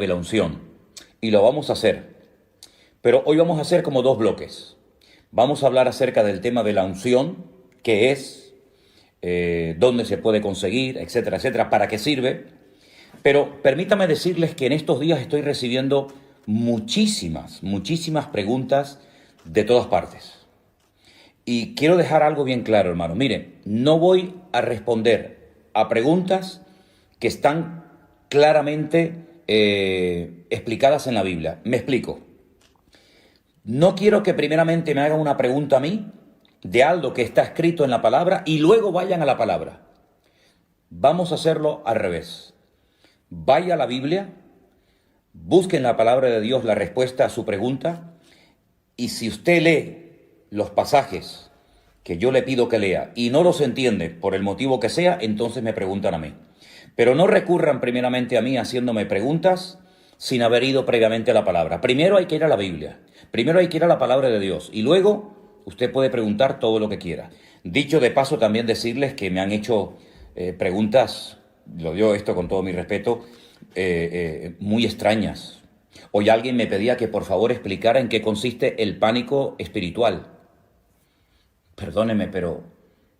de la unción. Y lo vamos a hacer. Pero hoy vamos a hacer como dos bloques. Vamos a hablar acerca del tema de la unción, qué es, dónde se puede conseguir, etcétera, etcétera, para qué sirve. Pero permítame decirles que en estos días estoy recibiendo muchísimas preguntas de todas partes. Y quiero dejar algo bien claro, hermano. Mire, no voy a responder a preguntas que están claramente explicadas en la Biblia. Me explico. No quiero que primeramente me hagan una pregunta a mí de algo que está escrito en la palabra y luego vayan a la palabra. Vamos a hacerlo al revés. Vaya a la Biblia, busque en la palabra de Dios la respuesta a su pregunta y si usted lee los pasajes que yo le pido que lea y no los entiende por el motivo que sea, entonces me preguntan a mí. Pero no recurran primeramente a mí haciéndome preguntas sin haber ido previamente a la palabra. Primero hay que ir a la Biblia, primero hay que ir a la palabra de Dios y luego usted puede preguntar todo lo que quiera. Dicho de paso, también decirles que me han hecho preguntas, lo digo esto con todo mi respeto, muy extrañas. Hoy alguien me pedía que por favor explicara en qué consiste el pánico espiritual. Perdóneme, pero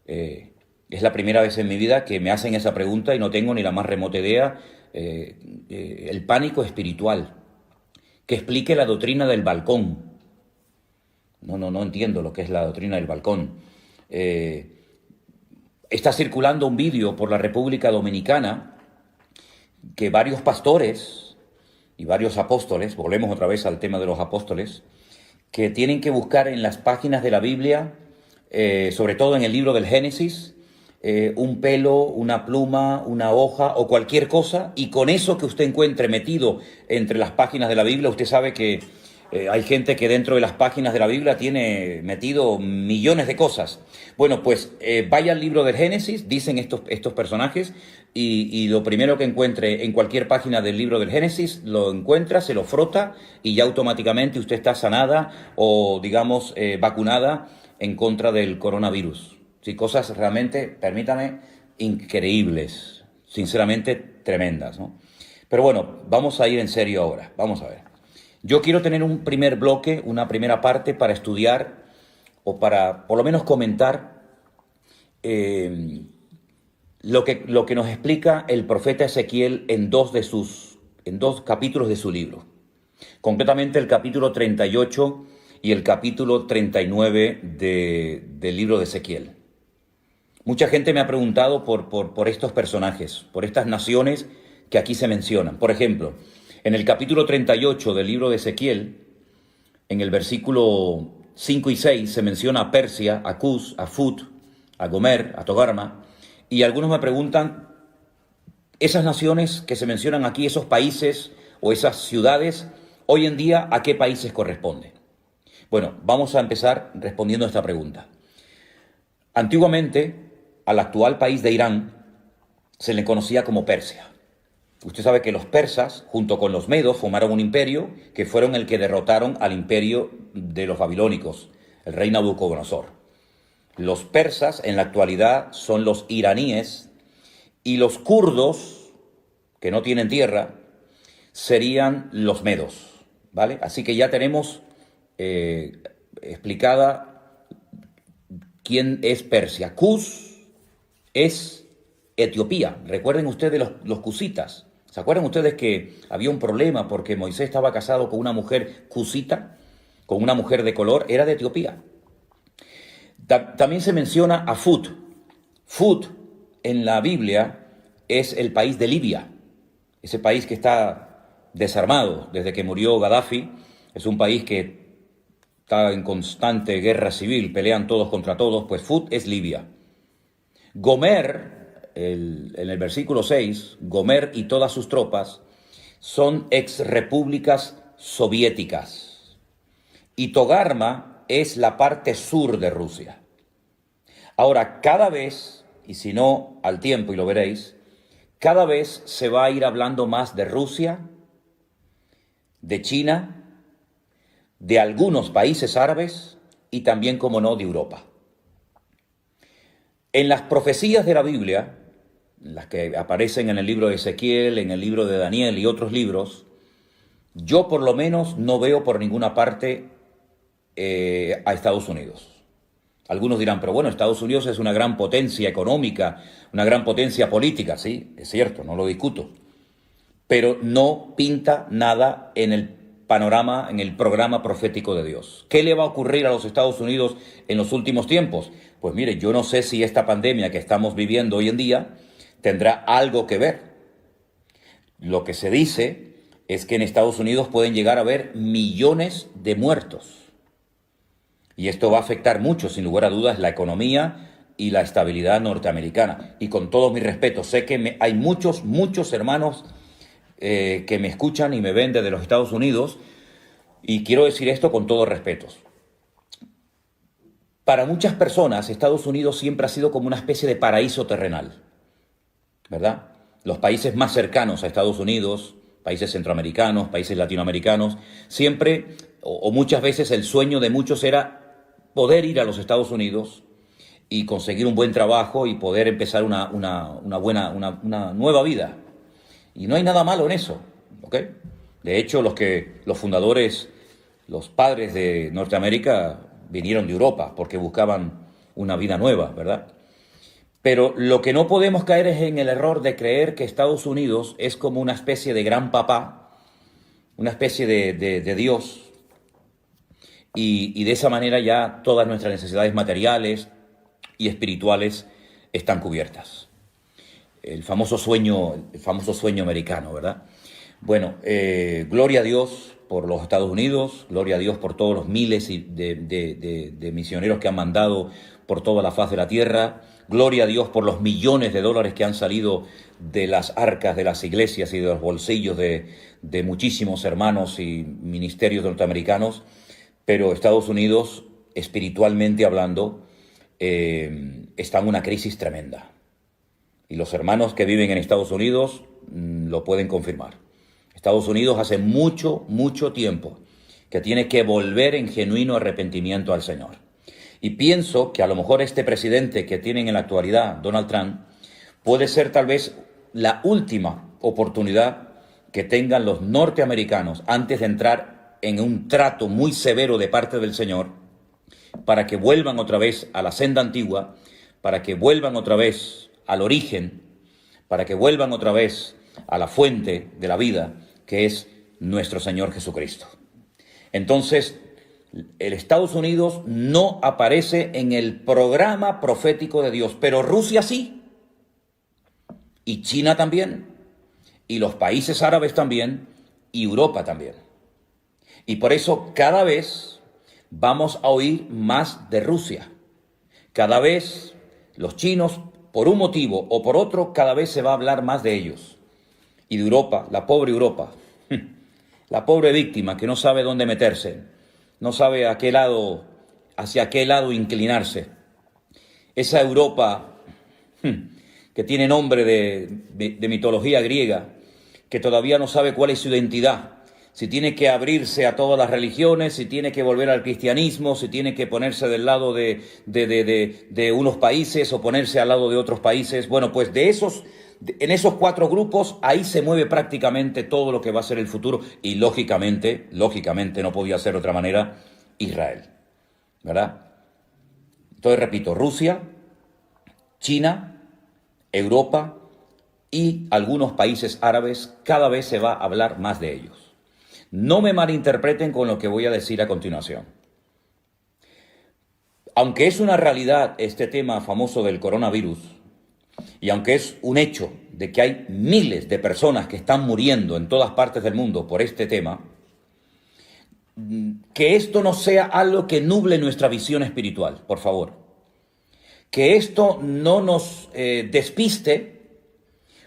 es la primera vez en mi vida que me hacen esa pregunta y no tengo ni la más remota idea. El pánico espiritual. Que explique la doctrina del balcón. No entiendo lo que es la doctrina del balcón. Está circulando un vídeo por la República Dominicana que varios pastores y varios apóstoles, volvemos otra vez al tema de los apóstoles, que tienen que buscar en las páginas de la Biblia, sobre todo en el libro del Génesis, un pelo, una pluma, una hoja o cualquier cosa, y con eso que usted encuentre metido entre las páginas de la Biblia, usted sabe que hay gente que dentro de las páginas de la Biblia tiene metido millones de cosas. Bueno, pues vaya al libro del Génesis, dicen estos personajes, y lo primero que encuentre en cualquier página del libro del Génesis, lo encuentra, se lo frota y ya automáticamente usted está sanada o, digamos, vacunada en contra del coronavirus. Sí, cosas realmente, permítame, increíbles, sinceramente tremendas, ¿no? Pero bueno, vamos a ir en serio ahora, vamos a ver. Yo quiero tener un primer bloque, una primera parte para estudiar o para por lo menos comentar lo que nos explica el profeta Ezequiel en dos capítulos de su libro. Concretamente el capítulo 38 y el capítulo 39 del libro de Ezequiel. Mucha gente me ha preguntado por estos personajes, por estas naciones que aquí se mencionan. Por ejemplo, en el capítulo 38 del libro de Ezequiel, en el versículo 5 y 6, se menciona a Persia, a Cus, a Fut, a Gomer, a Togarma, y algunos me preguntan, esas naciones que se mencionan aquí, esos países o esas ciudades, hoy en día, ¿a qué países corresponden? Bueno, vamos a empezar respondiendo a esta pregunta. Antiguamente, al actual país de Irán se le conocía como Persia. Usted sabe que los persas, junto con los medos, formaron un imperio que fueron el que derrotaron al imperio de los babilónicos, el rey Nabucodonosor. Los persas en la actualidad son los iraníes y los kurdos, que no tienen tierra, serían los medos, ¿vale? Así que ya tenemos explicada quién es Persia. Cus es Etiopía. Recuerden ustedes los cusitas. ¿Se acuerdan ustedes que había un problema porque Moisés estaba casado con una mujer cusita, con una mujer de color? Era de Etiopía. También se menciona a Fut. Fut en la Biblia es el país de Libia, ese país que está desarmado desde que murió Gaddafi. Es un país que está en constante guerra civil, pelean todos contra todos, pues Fut es Libia. Gomer, en el versículo 6, Gomer y todas sus tropas son exrepúblicas soviéticas. Y Togarma es la parte sur de Rusia. Ahora, cada vez, y si no al tiempo, y lo veréis, cada vez se va a ir hablando más de Rusia, de China, de algunos países árabes y también, como no, de Europa. En las profecías de la Biblia, las que aparecen en el libro de Ezequiel, en el libro de Daniel y otros libros, Yo por lo menos no veo por ninguna parte a Estados Unidos. Algunos dirán, pero bueno, Estados Unidos es una gran potencia económica, una gran potencia política, sí, es cierto, no lo discuto, pero no pinta nada en el panorama, en el programa profético de Dios. ¿Qué le va a ocurrir a los Estados Unidos en los últimos tiempos? Pues mire, yo no sé si esta pandemia que estamos viviendo hoy en día tendrá algo que ver. Lo que se dice es que en Estados Unidos pueden llegar a haber millones de muertos. Y esto va a afectar mucho, sin lugar a dudas, la economía y la estabilidad norteamericana. Y con todos mis respetos, sé que hay muchos hermanos que me escuchan y me ven desde los Estados Unidos, y quiero decir esto con todos respetos. Para muchas personas, Estados Unidos siempre ha sido como una especie de paraíso terrenal, ¿verdad? Los países más cercanos a Estados Unidos, países centroamericanos, países latinoamericanos, siempre o muchas veces el sueño de muchos era poder ir a los Estados Unidos y conseguir un buen trabajo y poder empezar una nueva vida. Y no hay nada malo en eso, ¿ok? De hecho, los fundadores, los padres de Norteamérica vinieron de Europa porque buscaban una vida nueva, ¿verdad? Pero lo que no podemos caer es en el error de creer que Estados Unidos es como una especie de gran papá, una especie de Dios, y de esa manera ya todas nuestras necesidades materiales y espirituales están cubiertas. El famoso sueño americano, ¿verdad? Bueno, gloria a Dios por los Estados Unidos, gloria a Dios por todos los miles de misioneros que han mandado por toda la faz de la tierra, gloria a Dios por los millones de dólares que han salido de las arcas de las iglesias y de los bolsillos de muchísimos hermanos y ministerios norteamericanos, pero Estados Unidos, espiritualmente hablando, está en una crisis tremenda. Y los hermanos que viven en Estados Unidos lo pueden confirmar. Estados Unidos hace mucho tiempo que tiene que volver en genuino arrepentimiento al Señor. Y pienso que a lo mejor este presidente que tienen en la actualidad, Donald Trump, puede ser tal vez la última oportunidad que tengan los norteamericanos antes de entrar en un trato muy severo de parte del Señor, para que vuelvan otra vez a la senda antigua, para que vuelvan otra vez al origen, para que vuelvan otra vez a la fuente de la vida, que es nuestro Señor Jesucristo. Entonces, el Estados Unidos no aparece en el programa profético de Dios, pero Rusia sí, y China también, y los países árabes también, y Europa también. Y por eso cada vez vamos a oír más de Rusia. Cada vez los chinos, por un motivo o por otro, cada vez se va a hablar más de ellos. Y de Europa, la pobre Europa, la pobre víctima que no sabe dónde meterse, no sabe hacia qué lado inclinarse. Esa Europa que tiene nombre de mitología griega, que todavía no sabe cuál es su identidad, si tiene que abrirse a todas las religiones, si tiene que volver al cristianismo, si tiene que ponerse del lado de unos países o ponerse al lado de otros países. Bueno, pues en esos cuatro grupos, ahí se mueve prácticamente todo lo que va a ser el futuro. Y lógicamente, no podía ser de otra manera, Israel, ¿verdad? Entonces, repito, Rusia, China, Europa y algunos países árabes, cada vez se va a hablar más de ellos. No me malinterpreten con lo que voy a decir a continuación. Aunque es una realidad este tema famoso del coronavirus, y aunque es un hecho de que hay miles de personas que están muriendo en todas partes del mundo por este tema, que esto no sea algo que nuble nuestra visión espiritual, por favor. Que esto no nos despiste,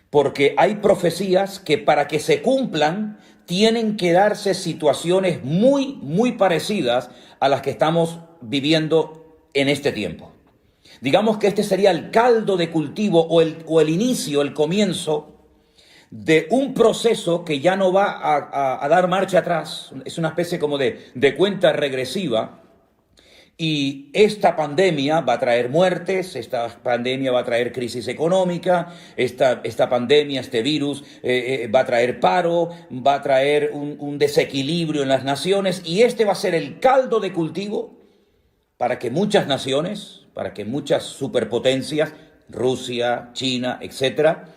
porque hay profecías que para que se cumplan tienen que darse situaciones muy parecidas a las que estamos viviendo en este tiempo. Digamos que este sería el caldo de cultivo o el inicio, el comienzo de un proceso que ya no va a dar marcha atrás. Es una especie como de cuenta regresiva Y esta pandemia va a traer muertes, esta pandemia va a traer crisis económica, esta pandemia, este virus va a traer paro, va a traer un desequilibrio en las naciones, y este va a ser el caldo de cultivo para que muchas naciones, para que muchas superpotencias, Rusia, China, etcétera,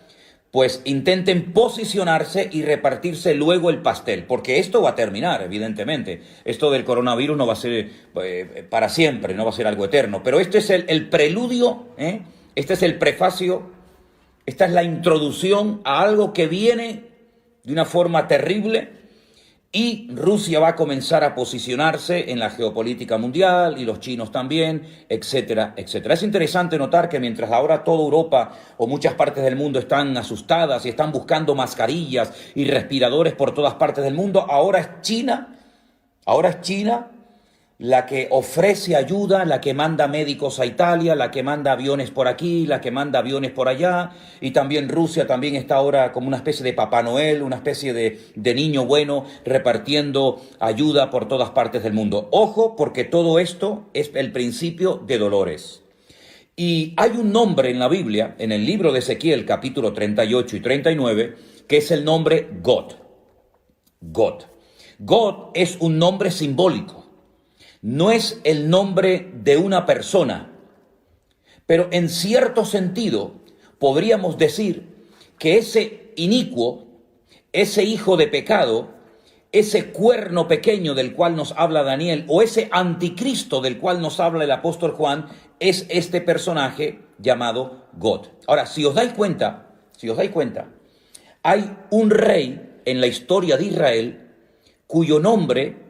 pues intenten posicionarse y repartirse luego el pastel, porque esto va a terminar, evidentemente. Esto del coronavirus no va a ser para siempre, no va a ser algo eterno, pero este es el preludio, este es el prefacio, esta es la introducción a algo que viene de una forma terrible, y Rusia va a comenzar a posicionarse en la geopolítica mundial, y los chinos también, etcétera, etcétera. Es interesante notar que mientras ahora toda Europa o muchas partes del mundo están asustadas y están buscando mascarillas y respiradores por todas partes del mundo, ahora es China la que ofrece ayuda, la que manda médicos a Italia, la que manda aviones por aquí, la que manda aviones por allá, y también Rusia también está ahora como una especie de Papá Noel, una especie de niño bueno repartiendo ayuda por todas partes del mundo. Ojo, porque todo esto es el principio de dolores. Y hay un nombre en la Biblia, en el libro de Ezequiel, capítulo 38 y 39, que es el nombre God. God. God es un nombre simbólico. No es el nombre de una persona, pero en cierto sentido podríamos decir que ese inicuo, ese hijo de pecado, ese cuerno pequeño del cual nos habla Daniel, o ese anticristo del cual nos habla el apóstol Juan, es este personaje llamado God. Ahora, si os dais cuenta, hay un rey en la historia de Israel cuyo nombre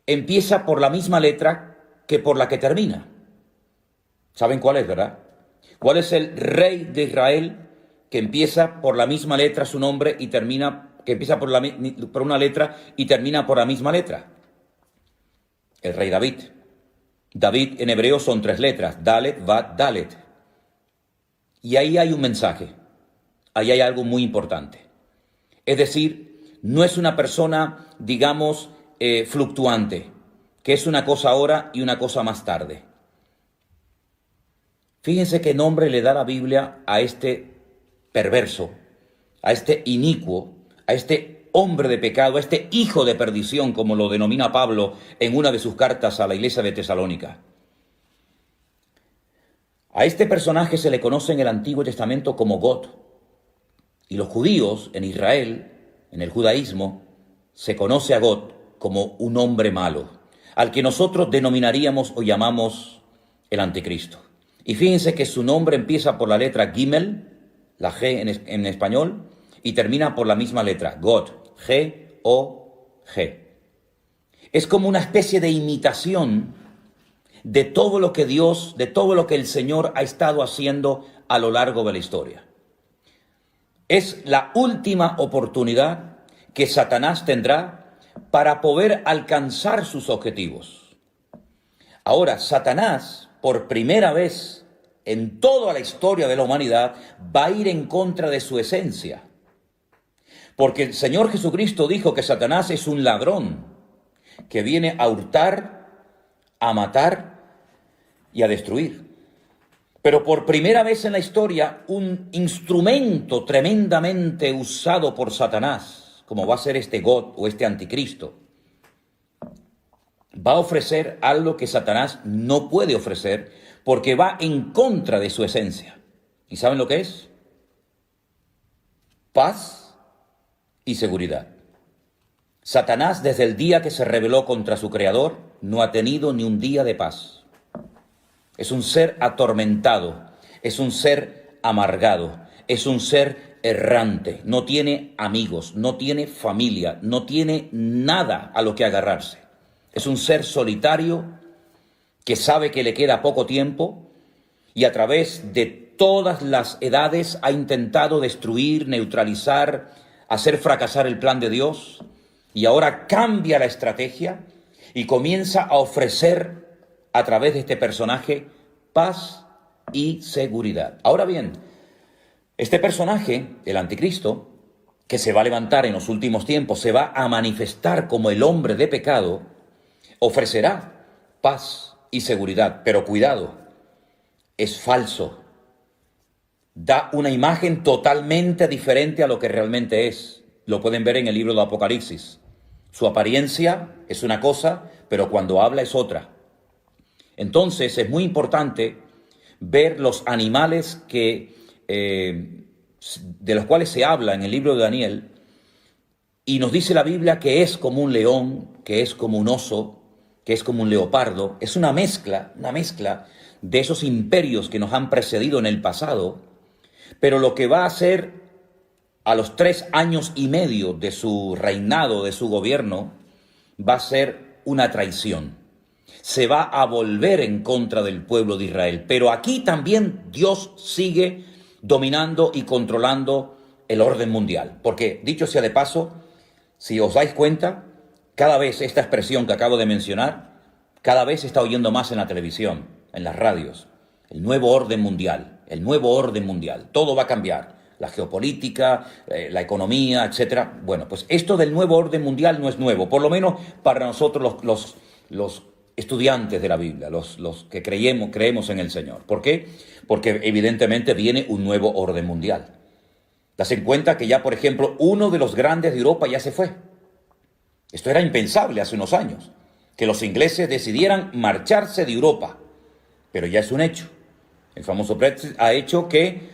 empieza por la misma letra que por la que termina. ¿Saben cuál es, verdad? ¿Cuál es el rey de Israel que empieza por la misma letra su nombre y termina, que empieza por una letra y termina por la misma letra? El rey David. David en hebreo son 3 letras, Dalet, Vat, Dalet. Y ahí hay un mensaje, ahí hay algo muy importante. Es decir, no es una persona, digamos, fluctuante, que es una cosa ahora y una cosa más tarde. Fíjense qué nombre le da la Biblia a este perverso, a este inicuo, a este hombre de pecado, a este hijo de perdición, como lo denomina Pablo en una de sus cartas a la iglesia de Tesalónica. A este personaje se le conoce en el Antiguo Testamento como God, y los judíos en Israel, en el judaísmo, se conoce a God como un hombre malo, al que nosotros denominaríamos o llamamos el anticristo. Y fíjense que su nombre empieza por la letra Gimel, la G en español, y termina por la misma letra, God, G-O-G. Es como una especie de imitación de todo lo que Dios, de todo lo que el Señor ha estado haciendo a lo largo de la historia. Es la última oportunidad que Satanás tendrá para poder alcanzar sus objetivos. Ahora, Satanás, por primera vez en toda la historia de la humanidad, va a ir en contra de su esencia. Porque el Señor Jesucristo dijo que Satanás es un ladrón que viene a hurtar, a matar y a destruir. Pero por primera vez en la historia, un instrumento tremendamente usado por Satanás, como va a ser este God o este anticristo, va a ofrecer algo que Satanás no puede ofrecer porque va en contra de su esencia. ¿Y saben lo que es? Paz y seguridad. Satanás, desde el día que se rebeló contra su creador, no ha tenido ni un día de paz. Es un ser atormentado, es un ser amargado, es un ser errante, no tiene amigos, no tiene familia, no tiene nada a lo que agarrarse. Es un ser solitario que sabe que le queda poco tiempo y a través de todas las edades ha intentado destruir, neutralizar, hacer fracasar el plan de Dios, y ahora cambia la estrategia y comienza a ofrecer a través de este personaje paz y seguridad. Ahora bien, este personaje, el anticristo, que se va a levantar en los últimos tiempos, se va a manifestar como el hombre de pecado, ofrecerá paz y seguridad. Pero cuidado, es falso. Da una imagen totalmente diferente a lo que realmente es. Lo pueden ver en el libro de Apocalipsis. Su apariencia es una cosa, pero cuando habla es otra. Entonces es muy importante ver los animales de los cuales se habla en el libro de Daniel, y nos dice la Biblia que es como un león, que es como un oso, que es como un leopardo. Es una mezcla de esos imperios que nos han precedido en el pasado, pero lo que va a hacer a los 3 años y medio de su reinado, de su gobierno, va a ser una traición. Se va a volver en contra del pueblo de Israel. Pero aquí también Dios sigue dominando y controlando el orden mundial. Porque, dicho sea de paso, si os dais cuenta, cada vez esta expresión que acabo de mencionar, cada vez se está oyendo más en la televisión, en las radios. El nuevo orden mundial, el nuevo orden mundial. Todo va a cambiar. La geopolítica, la economía, etcétera. Bueno, pues esto del nuevo orden mundial no es nuevo, por lo menos para nosotros los estudiantes de la Biblia, los que creemos en el Señor. ¿Por qué? Porque evidentemente viene un nuevo orden mundial. Das en cuenta que ya, por ejemplo, uno de los grandes de Europa ya se fue. Esto era impensable hace unos años, que los ingleses decidieran marcharse de Europa, pero ya es un hecho. El famoso Brexit ha hecho que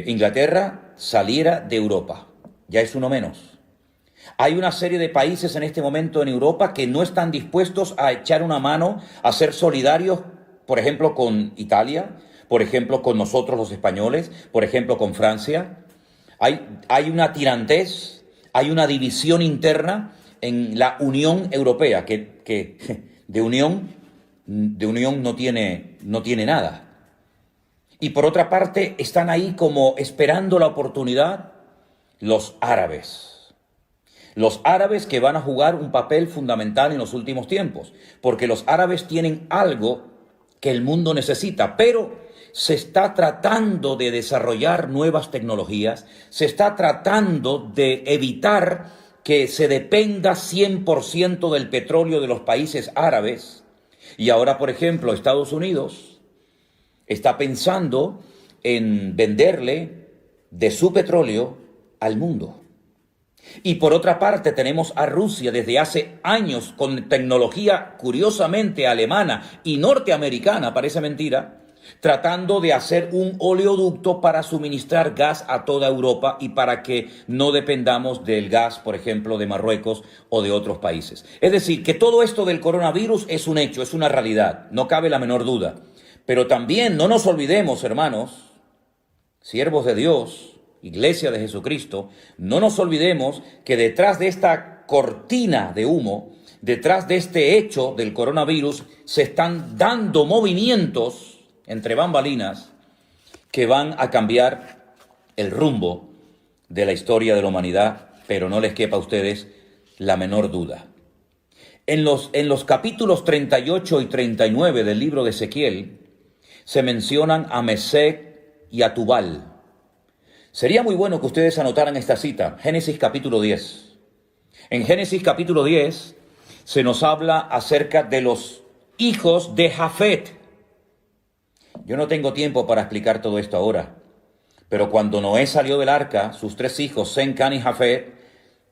Inglaterra saliera de Europa. Ya es uno menos. Hay una serie de países en este momento en Europa que no están dispuestos a echar una mano, a ser solidarios, por ejemplo, con Italia, por ejemplo, con nosotros los españoles, por ejemplo, con Francia. Hay una tirantez, hay una división interna en la Unión Europea, que de unión no tiene nada. Y por otra parte, están ahí como esperando la oportunidad los árabes. Los árabes que van a jugar un papel fundamental en los últimos tiempos, porque los árabes tienen algo que el mundo necesita, pero se está tratando de desarrollar nuevas tecnologías, se está tratando de evitar que se dependa 100% del petróleo de los países árabes. Y ahora, por ejemplo, Estados Unidos está pensando en venderle de su petróleo al mundo. Y por otra parte tenemos a Rusia desde hace años con tecnología curiosamente alemana y norteamericana, parece mentira, tratando de hacer un oleoducto para suministrar gas a toda Europa y para que no dependamos del gas, por ejemplo, de Marruecos o de otros países. Es decir, que todo esto del coronavirus es un hecho, es una realidad, no cabe la menor duda. Pero también no nos olvidemos, hermanos, siervos de Dios, Iglesia de Jesucristo, no nos olvidemos que detrás de esta cortina de humo, detrás de este hecho del coronavirus, se están dando movimientos entre bambalinas que van a cambiar el rumbo de la historia de la humanidad, pero no les quepa a ustedes la menor duda. En los capítulos 38 y 39 del libro de Ezequiel se mencionan a Mesec y a Tubal. Sería muy bueno que ustedes anotaran esta cita, Génesis capítulo 10. En Génesis capítulo 10 se nos habla acerca de los hijos de Jafet. Yo no tengo tiempo para explicar todo esto ahora, pero cuando Noé salió del arca, sus 3 hijos, Sem, Can y Jafet,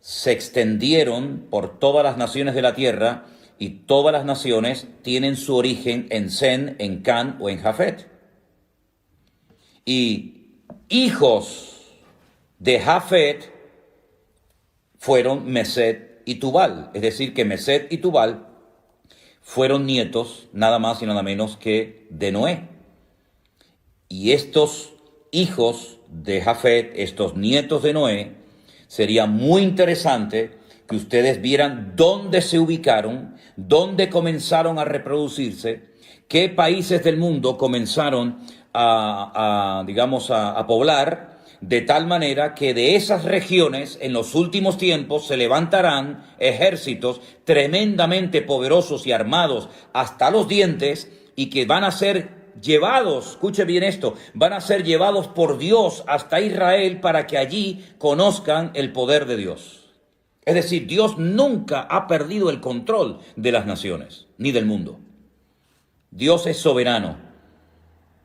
se extendieron por todas las naciones de la tierra, y todas las naciones tienen su origen en Sem, en Can o en Jafet. Y hijos de Jafet fueron Mesec y Tubal, es decir, que Mesec y Tubal fueron nietos nada más y nada menos que de Noé. Y estos hijos de Jafet, estos nietos de Noé, sería muy interesante que ustedes vieran dónde se ubicaron, dónde comenzaron a reproducirse, qué países del mundo comenzaron a poblar, de tal manera que de esas regiones en los últimos tiempos se levantarán ejércitos tremendamente poderosos y armados hasta los dientes, y que van a ser llevados, escuche bien esto, van a ser llevados por Dios hasta Israel para que allí conozcan el poder de Dios. Es decir, Dios nunca ha perdido el control de las naciones, ni del mundo. Dios es soberano.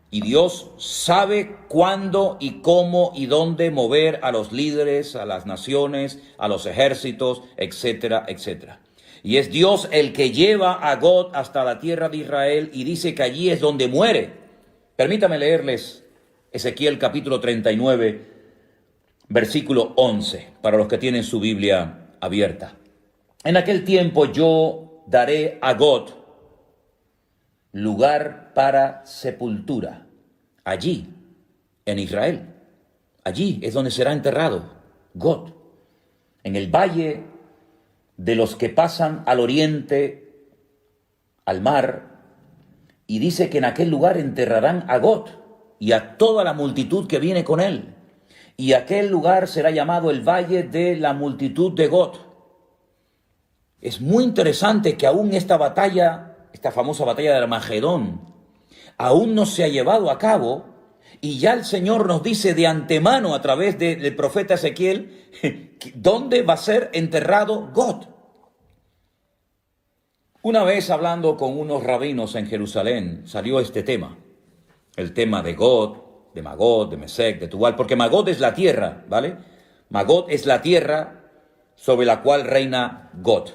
Y Dios sabe cuándo y cómo y dónde mover a los líderes, a las naciones, a los ejércitos, etcétera, etcétera. Y es Dios el que lleva a Gog hasta la tierra de Israel y dice que allí es donde muere. Permítame leerles Ezequiel capítulo 39, versículo 11, para los que tienen su Biblia abierta. En aquel tiempo yo daré a Gog lugar para sepultura, allí, en Israel. Allí es donde será enterrado Gog, en el valle de los que pasan al oriente, al mar, y dice que en aquel lugar enterrarán a Gog y a toda la multitud que viene con él. Y aquel lugar será llamado el Valle de la Multitud de Gog. Es muy interesante que aún esta batalla, esta famosa batalla de Armagedón, aún no se ha llevado a cabo, y ya el Señor nos dice de antemano a través del profeta Ezequiel dónde va a ser enterrado Gog. Una vez hablando con unos rabinos en Jerusalén, salió este tema, el tema de Gog, de Magog, de Mesec, de Tubal, porque Magog es la tierra, ¿vale? Magog es la tierra sobre la cual reina Gog,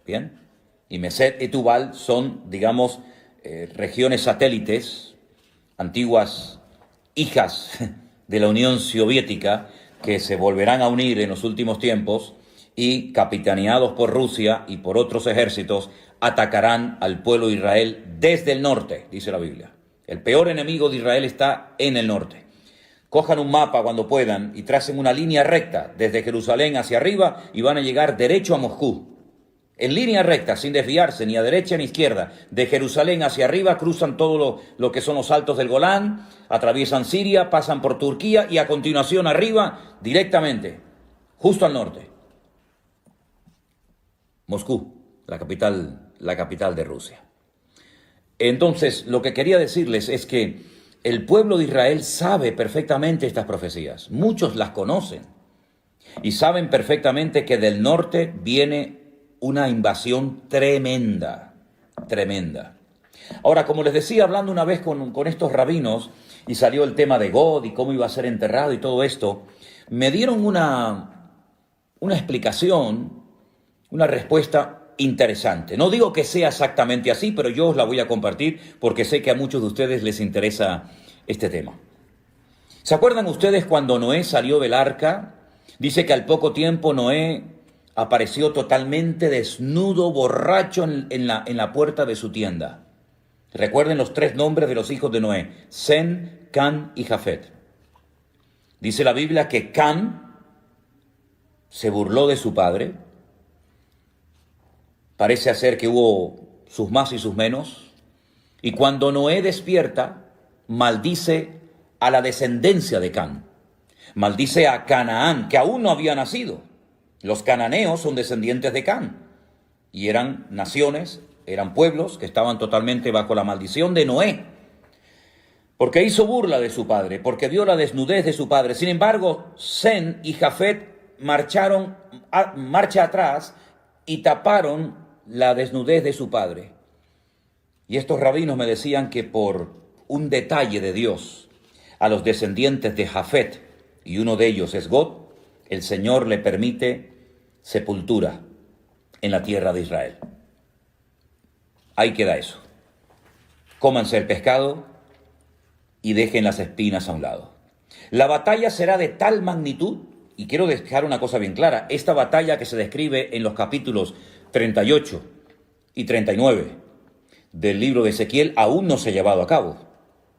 ¿bien? Y Mesec y Tubal son, digamos, regiones satélites, antiguas hijas de la Unión Soviética, que se volverán a unir en los últimos tiempos y, capitaneados por Rusia y por otros ejércitos, atacarán al pueblo de Israel desde el norte, dice la Biblia. El peor enemigo de Israel está en el norte. Cojan un mapa cuando puedan y tracen una línea recta desde Jerusalén hacia arriba y van a llegar derecho a Moscú. En línea recta, sin desviarse ni a derecha ni a izquierda. De Jerusalén hacia arriba cruzan todo lo que son los altos del Golán, atraviesan Siria, pasan por Turquía y a continuación arriba directamente, justo al norte. Moscú, la capital de Rusia. Entonces, lo que quería decirles es que el pueblo de Israel sabe perfectamente estas profecías. Muchos las conocen y saben perfectamente que del norte viene una invasión tremenda, tremenda. Ahora, como les decía, hablando una vez con estos rabinos, y salió el tema de Gog y cómo iba a ser enterrado y todo esto, me dieron una explicación, una respuesta interesante. No digo que sea exactamente así, pero yo os la voy a compartir porque sé que a muchos de ustedes les interesa este tema. ¿Se acuerdan ustedes cuando Noé salió del arca? Dice que al poco tiempo Noé apareció totalmente desnudo, borracho en la puerta de su tienda. Recuerden los 3 nombres de los hijos de Noé: Sem, Can y Jafet. Dice la Biblia que Can se burló de su padre. Parece ser que hubo sus más y sus menos. Y cuando Noé despierta, maldice a la descendencia de Can. Maldice a Canaán, que aún no había nacido. Los cananeos son descendientes de Can. Y eran naciones, eran pueblos que estaban totalmente bajo la maldición de Noé. Porque hizo burla de su padre, porque vio la desnudez de su padre. Sin embargo, Sem y Jafet marcharon marcha atrás y taparon la desnudez de su padre. Y estos rabinos me decían que por un detalle de Dios a los descendientes de Jafet, y uno de ellos es Gog, el Señor le permite sepultura en la tierra de Israel. Ahí queda eso. Cómanse el pescado y dejen las espinas a un lado. La batalla será de tal magnitud, y quiero dejar una cosa bien clara, esta batalla que se describe en los capítulos 38 y 39 del libro de Ezequiel aún no se ha llevado a cabo.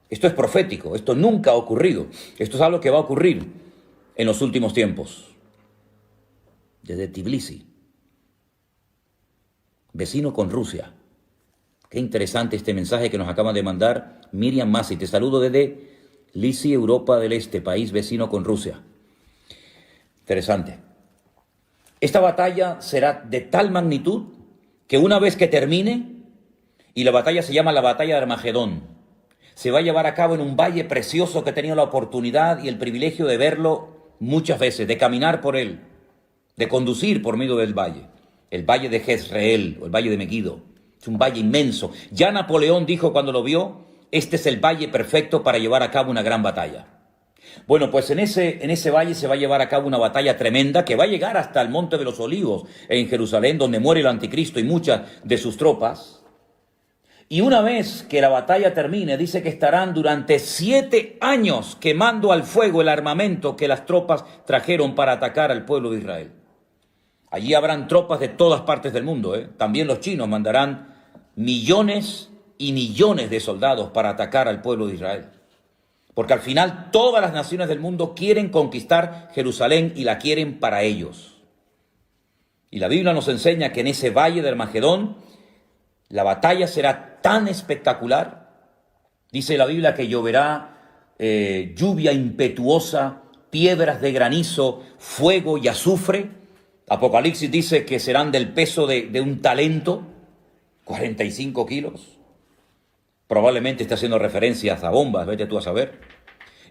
Esto es profético, esto nunca ha ocurrido. Esto es algo que va a ocurrir en los últimos tiempos. Desde Tbilisi, vecino con Rusia. Qué interesante este mensaje que nos acaba de mandar Miriam Masi. Te saludo desde Lisi, Europa del Este, país vecino con Rusia. Interesante. Esta batalla será de tal magnitud que una vez que termine, y la batalla se llama la batalla de Armagedón, se va a llevar a cabo en un valle precioso que he tenido la oportunidad y el privilegio de verlo muchas veces, de caminar por él, de conducir por medio del valle, el valle de Jezreel o el valle de Megido. Es un valle inmenso. Ya Napoleón dijo cuando lo vio, este es el valle perfecto para llevar a cabo una gran batalla. Bueno, pues en ese valle se va a llevar a cabo una batalla tremenda que va a llegar hasta el Monte de los Olivos en Jerusalén, donde muere el anticristo y muchas de sus tropas. Y una vez que la batalla termine, dice que estarán durante 7 años quemando al fuego el armamento que las tropas trajeron para atacar al pueblo de Israel. Allí habrán tropas de todas partes del mundo, ¿eh? También los chinos mandarán millones y millones de soldados para atacar al pueblo de Israel. Porque al final todas las naciones del mundo quieren conquistar Jerusalén y la quieren para ellos. Y la Biblia nos enseña que en ese valle de Armagedón la batalla será tan espectacular. Dice la Biblia que lloverá lluvia impetuosa, piedras de granizo, fuego y azufre. Apocalipsis dice que serán del peso de un talento, 45 kilos. Probablemente está haciendo referencias a bombas, vete tú a saber.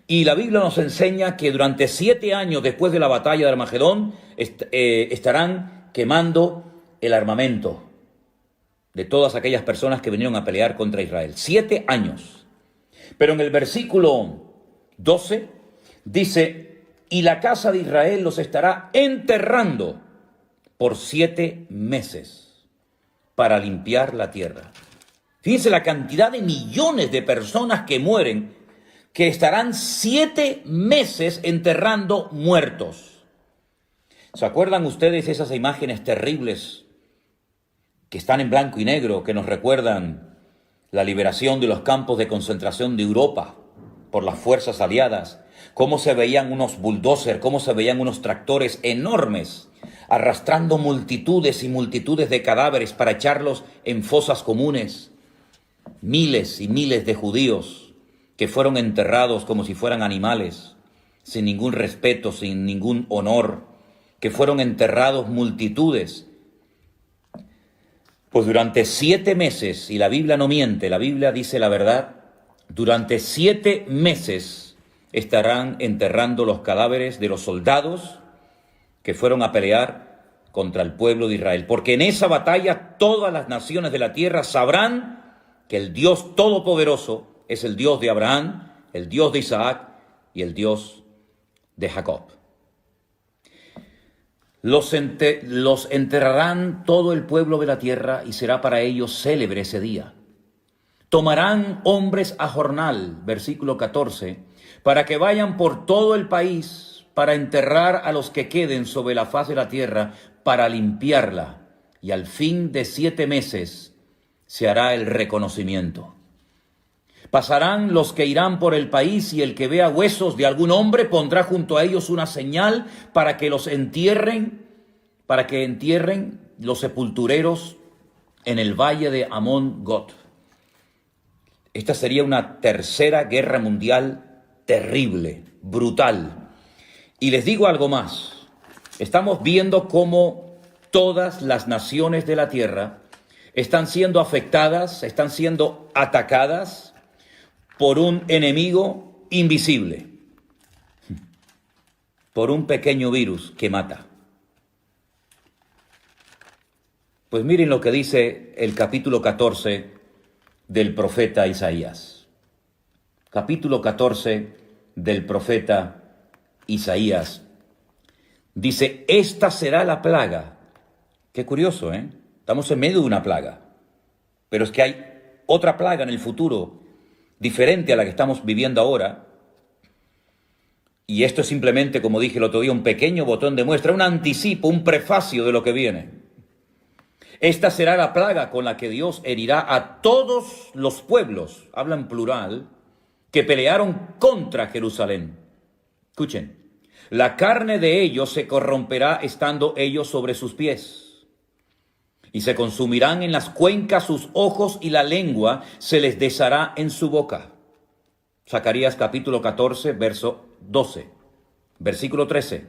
Y la Biblia nos enseña que durante 7 años después de la batalla de Armagedón estarán quemando el armamento de todas aquellas personas que vinieron a pelear contra Israel. 7 años. Pero en el versículo 12 dice, y la casa de Israel los estará enterrando por 7 meses para limpiar la tierra. Fíjense la cantidad de millones de personas que mueren, que estarán 7 meses enterrando muertos. ¿Se acuerdan ustedes esas imágenes terribles que están en blanco y negro, que nos recuerdan la liberación de los campos de concentración de Europa por las fuerzas aliadas? Cómo se veían unos bulldozers, cómo se veían unos tractores enormes, arrastrando multitudes y multitudes de cadáveres para echarlos en fosas comunes. Miles y miles de judíos que fueron enterrados como si fueran animales, sin ningún respeto, sin ningún honor, que fueron enterrados multitudes. Pues durante 7 meses, y la Biblia no miente, la Biblia dice la verdad, durante 7 meses estarán enterrando los cadáveres de los soldados que fueron a pelear contra el pueblo de Israel. Porque en esa batalla todas las naciones de la tierra sabrán que el Dios Todopoderoso es el Dios de Abraham, el Dios de Isaac y el Dios de Jacob. Los enterrarán todo el pueblo de la tierra y será para ellos célebre ese día. Tomarán hombres a jornal, versículo 14, para que vayan por todo el país para enterrar a los que queden sobre la faz de la tierra, para limpiarla, y al fin de 7 meses se hará el reconocimiento. Pasarán los que irán por el país, y el que vea huesos de algún hombre pondrá junto a ellos una señal para que entierren los sepultureros en el valle de Amón Gad. Esta sería una tercera guerra mundial terrible, brutal. Y les digo algo más. Estamos viendo cómo todas las naciones de la tierra están siendo afectadas, están siendo atacadas por un enemigo invisible, por un pequeño virus que mata. Pues miren lo que dice el capítulo 14 del profeta Isaías. Capítulo 14 del profeta Isaías. Dice, esta será la plaga. Qué curioso, ¿eh? Estamos en medio de una plaga, pero es que hay otra plaga en el futuro, diferente a la que estamos viviendo ahora. Y esto es simplemente, como dije el otro día, un pequeño botón de muestra, un anticipo, un prefacio de lo que viene. Esta será la plaga con la que Dios herirá a todos los pueblos, habla en plural, que pelearon contra Jerusalén. Escuchen, la carne de ellos se corromperá estando ellos sobre sus pies. Y se consumirán en las cuencas sus ojos, y la lengua se les deshará en su boca. Zacarías capítulo 14, verso 12. Versículo 13.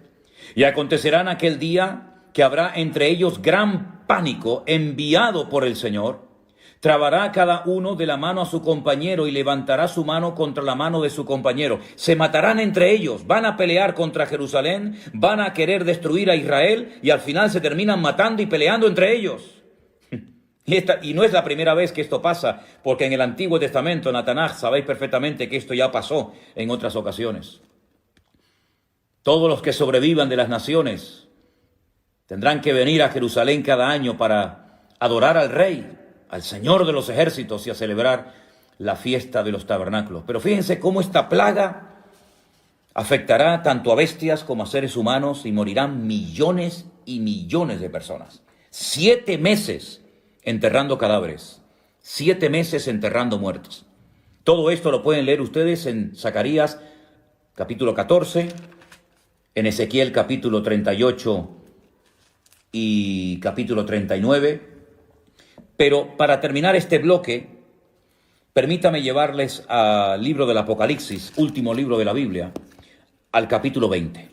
Y acontecerá en aquel día que habrá entre ellos gran pánico enviado por el Señor. Trabará cada uno de la mano a su compañero y levantará su mano contra la mano de su compañero. Se matarán entre ellos, van a pelear contra Jerusalén, van a querer destruir a Israel y al final se terminan matando y peleando entre ellos. Y no es la primera vez que esto pasa, porque en el Antiguo Testamento, en la Tanaj, sabéis perfectamente que esto ya pasó en otras ocasiones. Todos los que sobrevivan de las naciones tendrán que venir a Jerusalén cada año para adorar al Rey, al Señor de los ejércitos, y a celebrar la fiesta de los tabernáculos. Pero fíjense cómo esta plaga afectará tanto a bestias como a seres humanos, y morirán millones y millones de personas. 7 meses enterrando cadáveres, 7 meses enterrando muertos. Todo esto lo pueden leer ustedes en Zacarías capítulo 14, en Ezequiel capítulo 38 y capítulo 39. Pero para terminar este bloque, permítame llevarles al libro del Apocalipsis, último libro de la Biblia, al capítulo 20.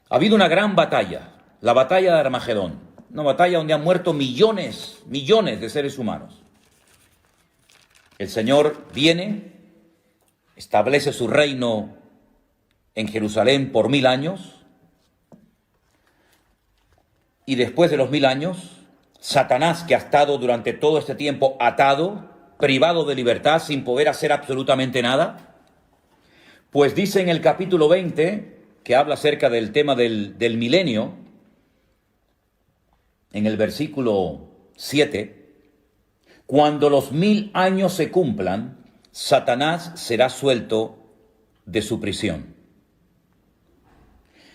Ha habido una gran batalla, la batalla de Armagedón, una batalla donde han muerto millones de seres humanos. El Señor viene, establece su reino en Jerusalén por 1000 años, y después de los 1000 años, Satanás, que ha estado durante todo este tiempo atado, privado de libertad, sin poder hacer absolutamente nada, pues dice en el capítulo 20, que habla acerca del tema del milenio, en el versículo 7, cuando los 1000 años se cumplan, Satanás será suelto de su prisión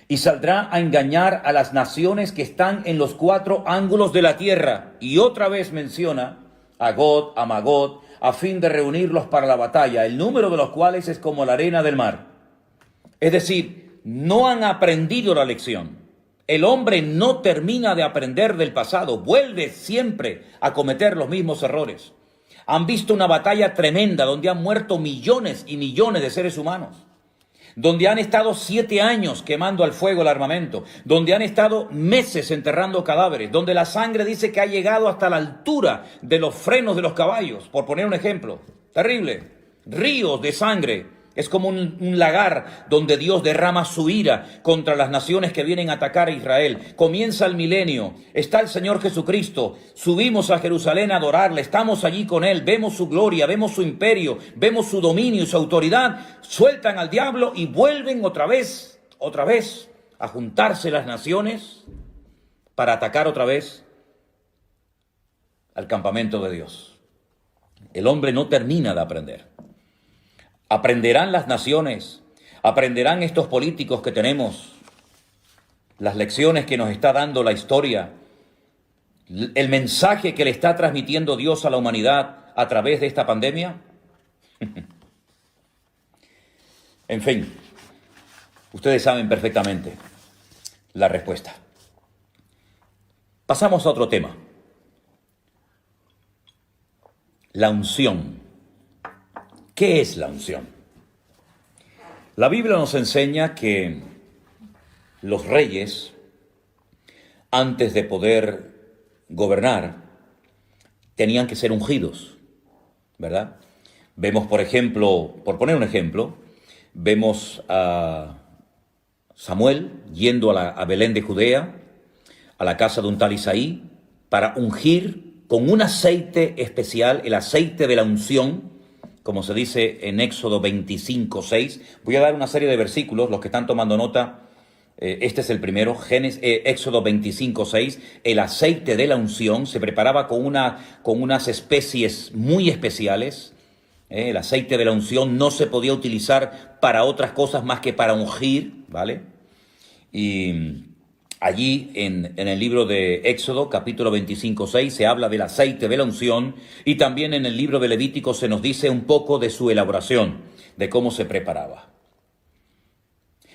y saldrá a engañar a las naciones que están en los 4 ángulos de la tierra. Y otra vez menciona a Gog, a Magog, a fin de reunirlos para la batalla, el número de los cuales es como la arena del mar. Es decir, no han aprendido la lección. El hombre no termina de aprender del pasado, vuelve siempre a cometer los mismos errores. Han visto una batalla tremenda donde han muerto millones y millones de seres humanos, donde han estado 7 años quemando al fuego el armamento, donde han estado meses enterrando cadáveres, donde la sangre dice que ha llegado hasta la altura de los frenos de los caballos, por poner un ejemplo. Terrible. Ríos de sangre. Es como un lagar donde Dios derrama su ira contra las naciones que vienen a atacar a Israel. Comienza el milenio, está el Señor Jesucristo, subimos a Jerusalén a adorarle, estamos allí con Él, vemos su gloria, vemos su imperio, vemos su dominio y su autoridad, sueltan al diablo y vuelven otra vez a juntarse las naciones para atacar otra vez al campamento de Dios. El hombre no termina de aprender. Aprenderán las naciones, aprenderán estos políticos que tenemos, las lecciones que nos está dando la historia, el mensaje que le está transmitiendo Dios a la humanidad a través de esta pandemia. En fin, ustedes saben perfectamente la respuesta. Pasamos a otro tema. La unción. ¿Qué es la unción? La Biblia nos enseña que los reyes, antes de poder gobernar, tenían que ser ungidos, ¿verdad? Vemos, por ejemplo, por poner un ejemplo, vemos a Samuel yendo a Belén de Judea, a la casa de un tal Isaí, para ungir con un aceite especial, el aceite de la unción, como se dice en Éxodo 25:6. Voy a dar una serie de versículos, los que están tomando nota, este es el primero, Éxodo 25:6. El aceite de la unción se preparaba con unas especies muy especiales. El aceite de la unción no se podía utilizar para otras cosas más que para ungir, ¿vale? Y allí en el libro de Éxodo, capítulo 25:6, se habla del aceite de la unción, y también en el libro de Levítico se nos dice un poco de su elaboración, de cómo se preparaba.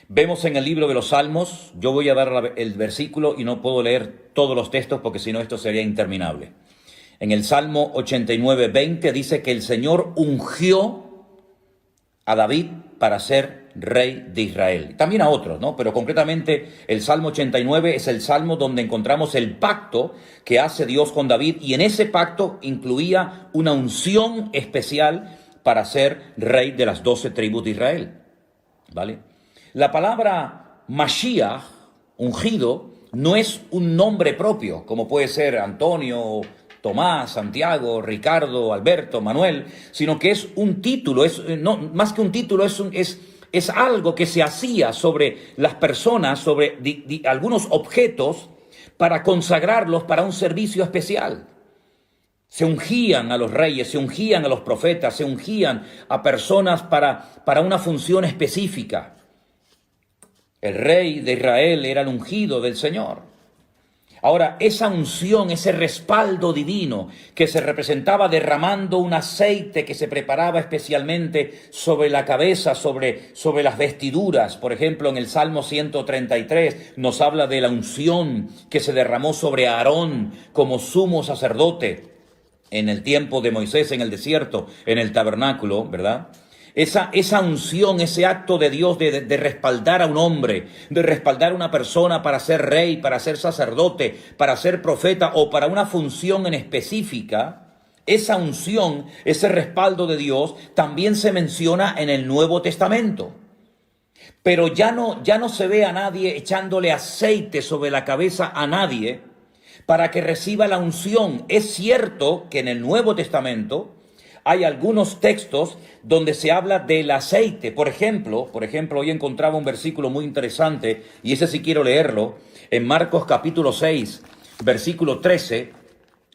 Vemos en el libro de los Salmos, yo voy a dar el versículo y no puedo leer todos los textos porque si no esto sería interminable. En el Salmo 89:20 dice que el Señor ungió a David para ser rey de Israel. También a otros, ¿no? Pero concretamente el Salmo 89 es el salmo donde encontramos el pacto que hace Dios con David, y en ese pacto incluía una unción especial para ser rey de las 12 tribus de Israel, ¿vale? La palabra Mashiach, ungido, no es un nombre propio, como puede ser Antonio, Tomás, Santiago, Ricardo, Alberto, Manuel, sino que es un título, no, más que un título, es algo que se hacía sobre las personas, sobre algunos objetos para consagrarlos para un servicio especial. Se ungían a los reyes, se ungían a los profetas, se ungían a personas para una función específica. El rey de Israel era el ungido del Señor. Ahora, esa unción, ese respaldo divino que se representaba derramando un aceite que se preparaba especialmente sobre la cabeza, sobre las vestiduras. Por ejemplo, en el Salmo 133 nos habla de la unción que se derramó sobre Aarón como sumo sacerdote en el tiempo de Moisés en el desierto, en el tabernáculo, ¿verdad? Esa unción, ese acto de Dios de respaldar a un hombre, de respaldar a una persona para ser rey, para ser sacerdote, para ser profeta o para una función en específica, esa unción, ese respaldo de Dios también se menciona en el Nuevo Testamento. Pero ya no se ve a nadie echándole aceite sobre la cabeza a nadie para que reciba la unción. Es cierto que en el Nuevo Testamento hay algunos textos donde se habla del aceite. Por ejemplo, hoy encontraba un versículo muy interesante, y ese sí quiero leerlo, en Marcos capítulo 6, versículo 13,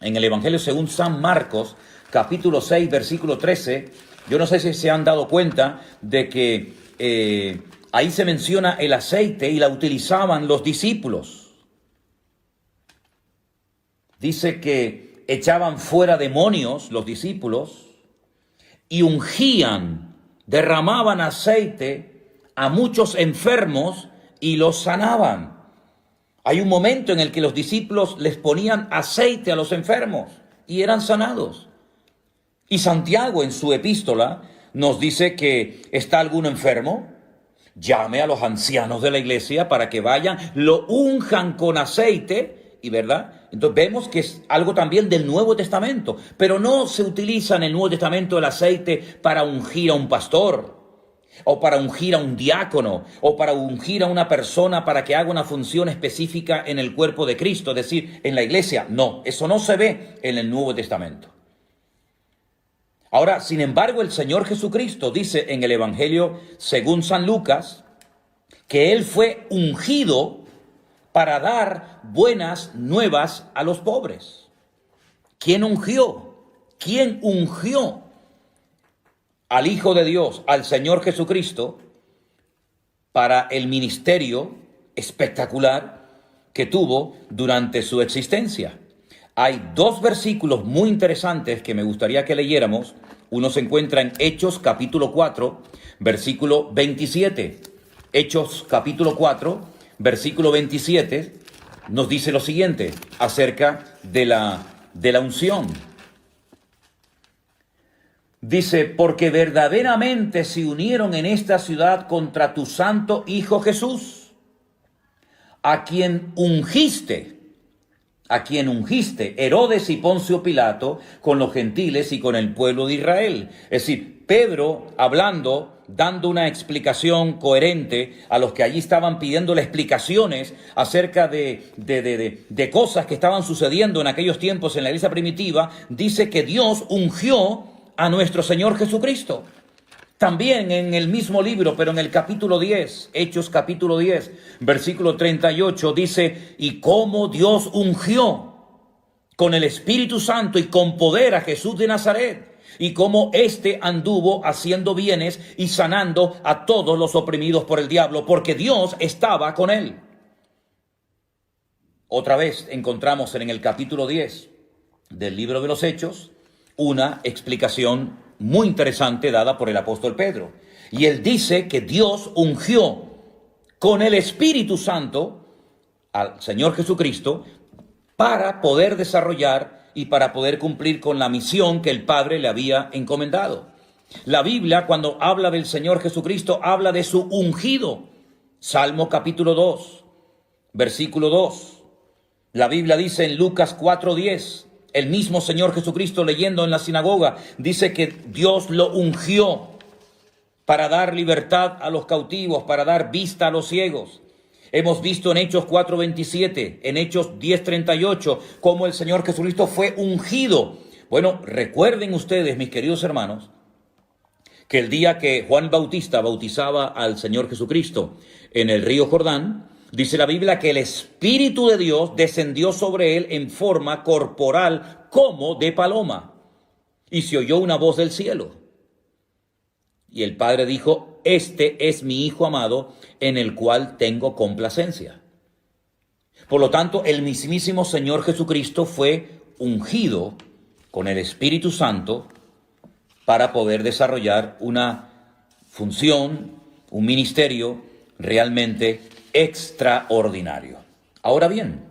en el Evangelio según San Marcos, capítulo 6, versículo 13, yo no sé si se han dado cuenta de que ahí se menciona el aceite y la utilizaban los discípulos. Dice que echaban fuera demonios los discípulos, y ungían, derramaban aceite a muchos enfermos y los sanaban. Hay un momento en el que los discípulos les ponían aceite a los enfermos y eran sanados. Y Santiago en su epístola nos dice que está alguno enfermo, llame a los ancianos de la iglesia para que vayan, lo unjan con aceite. Y verdad, entonces vemos que es algo también del Nuevo Testamento, pero no se utiliza en el Nuevo Testamento el aceite para ungir a un pastor, o para ungir a un diácono, o para ungir a una persona para que haga una función específica en el cuerpo de Cristo, es decir, en la iglesia. No, eso no se ve en el Nuevo Testamento. Ahora, sin embargo, el Señor Jesucristo dice en el Evangelio según San Lucas que Él fue ungido para dar buenas nuevas a los pobres. ¿Quién ungió? ¿Quién ungió al Hijo de Dios, al Señor Jesucristo, para el ministerio espectacular que tuvo durante su existencia? Hay dos versículos muy interesantes que me gustaría que leyéramos. Uno se encuentra en Hechos capítulo 4, versículo 27. Hechos capítulo 4, versículo 27, nos dice lo siguiente acerca de la unción. Dice, porque verdaderamente se unieron en esta ciudad contra tu santo Hijo Jesús, a quien ungiste, Herodes y Poncio Pilato, con los gentiles y con el pueblo de Israel. Es decir, Pedro hablando, dando una explicación coherente a los que allí estaban pidiéndole explicaciones acerca de cosas que estaban sucediendo en aquellos tiempos en la iglesia primitiva, dice que Dios ungió a nuestro Señor Jesucristo. También en el mismo libro, pero en el capítulo 10, Hechos capítulo 10, versículo 38, dice, y cómo Dios ungió con el Espíritu Santo y con poder a Jesús de Nazaret, y cómo éste anduvo haciendo bienes y sanando a todos los oprimidos por el diablo, porque Dios estaba con él. Otra vez encontramos en el capítulo 10 del libro de los Hechos una explicación muy interesante dada por el apóstol Pedro. Y él dice que Dios ungió con el Espíritu Santo al Señor Jesucristo para poder desarrollar y para poder cumplir con la misión que el Padre le había encomendado. La Biblia, cuando habla del Señor Jesucristo, habla de su ungido. Salmo capítulo 2, versículo 2. La Biblia dice en Lucas 4:10, el mismo Señor Jesucristo leyendo en la sinagoga, dice que Dios lo ungió para dar libertad a los cautivos, para dar vista a los ciegos. Hemos visto en Hechos 4:27, en Hechos 10:38, cómo el Señor Jesucristo fue ungido. Bueno, recuerden ustedes, mis queridos hermanos, que el día que Juan Bautista bautizaba al Señor Jesucristo en el río Jordán, dice la Biblia que el Espíritu de Dios descendió sobre él en forma corporal como de paloma, y se oyó una voz del cielo. Y el Padre dijo: este es mi Hijo amado, en el cual tengo complacencia. Por lo tanto, el mismísimo Señor Jesucristo fue ungido con el Espíritu Santo para poder desarrollar una función, un ministerio realmente extraordinario. Ahora bien,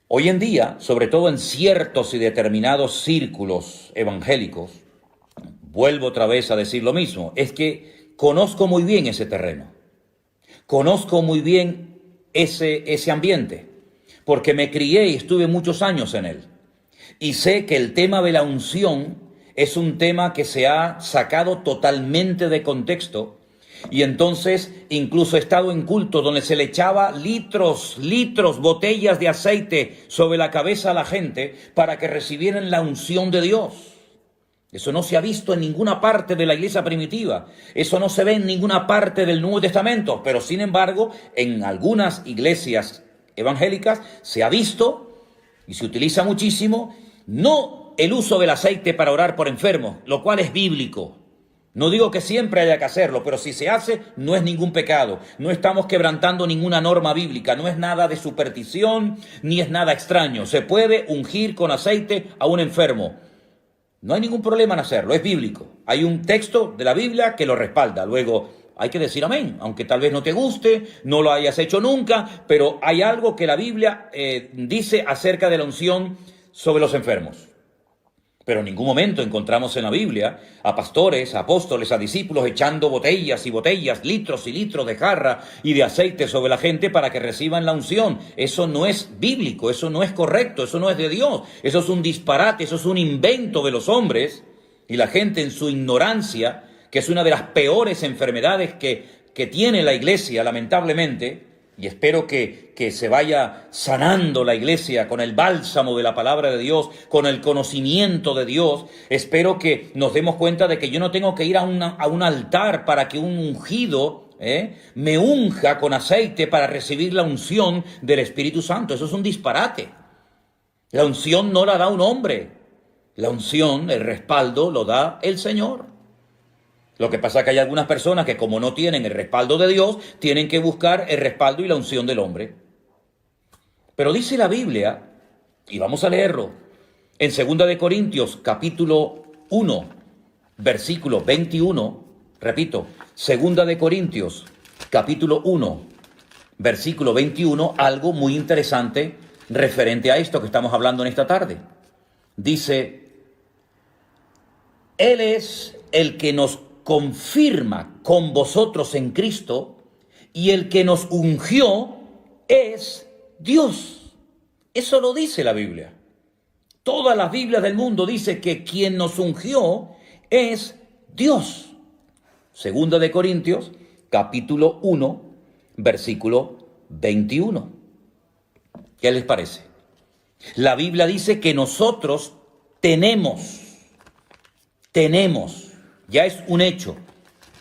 hoy en día, sobre todo en ciertos y determinados círculos evangélicos, vuelvo otra vez a decir lo mismo, es que conozco muy bien ese terreno, conozco muy bien ese ambiente, porque me crié y estuve muchos años en él, y sé que el tema de la unción es un tema que se ha sacado totalmente de contexto, y entonces incluso he estado en cultos donde se le echaba litros, botellas de aceite sobre la cabeza a la gente para que recibieran la unción de Dios. Eso no se ha visto en ninguna parte de la iglesia primitiva. Eso no se ve en ninguna parte del Nuevo Testamento. Pero sin embargo, en algunas iglesias evangélicas se ha visto y se utiliza muchísimo, no el uso del aceite para orar por enfermos, lo cual es bíblico. No digo que siempre haya que hacerlo, pero si se hace, no es ningún pecado. No estamos quebrantando ninguna norma bíblica. No es nada de superstición, ni es nada extraño. Se puede ungir con aceite a un enfermo. No hay ningún problema en hacerlo, es bíblico. Hay un texto de la Biblia que lo respalda. Luego hay que decir amén, aunque tal vez no te guste, no lo hayas hecho nunca, pero hay algo que la Biblia dice acerca de la unción sobre los enfermos. Pero en ningún momento encontramos en la Biblia a pastores, a apóstoles, a discípulos echando botellas y botellas, litros y litros de jarra y de aceite sobre la gente para que reciban la unción. Eso no es bíblico, eso no es correcto, eso no es de Dios. Eso es un disparate, eso es un invento de los hombres. Y la gente en su ignorancia, que es una de las peores enfermedades que tiene la iglesia, lamentablemente, y espero que se vaya sanando la iglesia con el bálsamo de la palabra de Dios, con el conocimiento de Dios. Espero que nos demos cuenta de que yo no tengo que ir a un altar para que un ungido me unja con aceite para recibir la unción del Espíritu Santo. Eso es un disparate. La unción no la da un hombre. La unción, el respaldo, lo da el Señor. Lo que pasa es que hay algunas personas que, como no tienen el respaldo de Dios, tienen que buscar el respaldo y la unción del hombre. Pero dice la Biblia, y vamos a leerlo, en 2 Corintios capítulo 1, versículo 21, repito, 2 Corintios capítulo 1, versículo 21, algo muy interesante referente a esto que estamos hablando en esta tarde. Dice: Él es el que nos confirma con vosotros en Cristo, y el que nos ungió es Dios. Eso lo dice la Biblia. Todas las Biblias del mundo dice que quien nos ungió es Dios. 2 Corintios, capítulo 1, versículo 21. ¿Qué les parece? La Biblia dice que nosotros tenemos, ya es un hecho,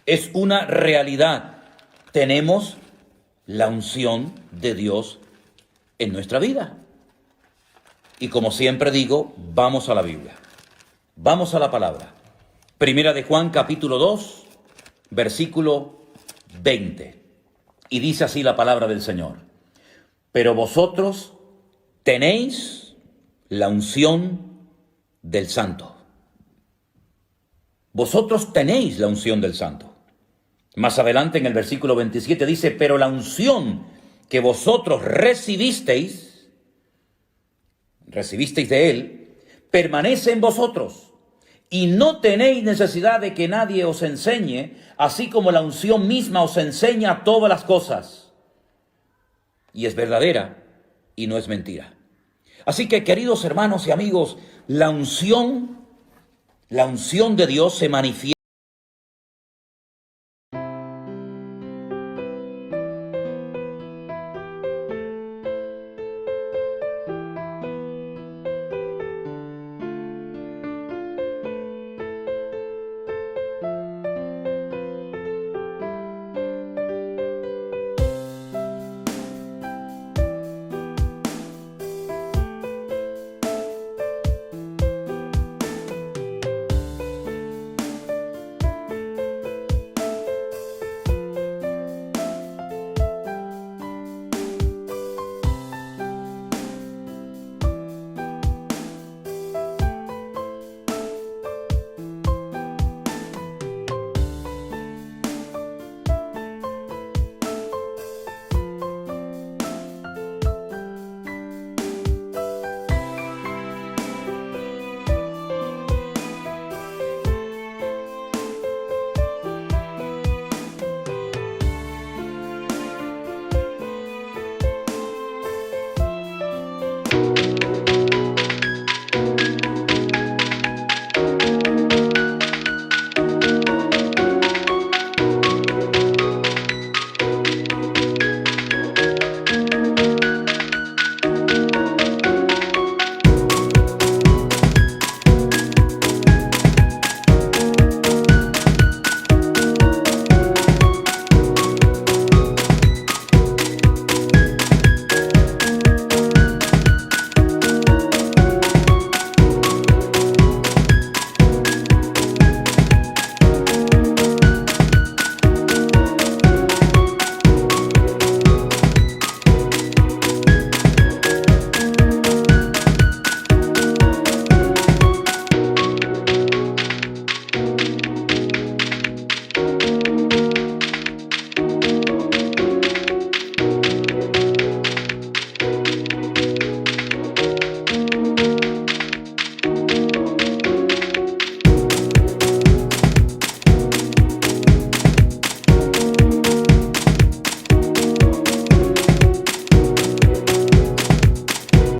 es una realidad. Tenemos la unción de Dios en nuestra vida. Y como siempre digo, vamos a la Biblia. Vamos a la palabra. Primera de Juan, capítulo 2, versículo 20. Y dice así la palabra del Señor: pero vosotros tenéis la unción del Santo. Vosotros tenéis la unción del Santo. Más adelante en el versículo 27 dice: pero la unción que vosotros recibisteis de Él, permanece en vosotros, y no tenéis necesidad de que nadie os enseñe, así como la unción misma os enseña todas las cosas. Y es verdadera y no es mentira. Así que, queridos hermanos y amigos, la unción de Dios se manifiesta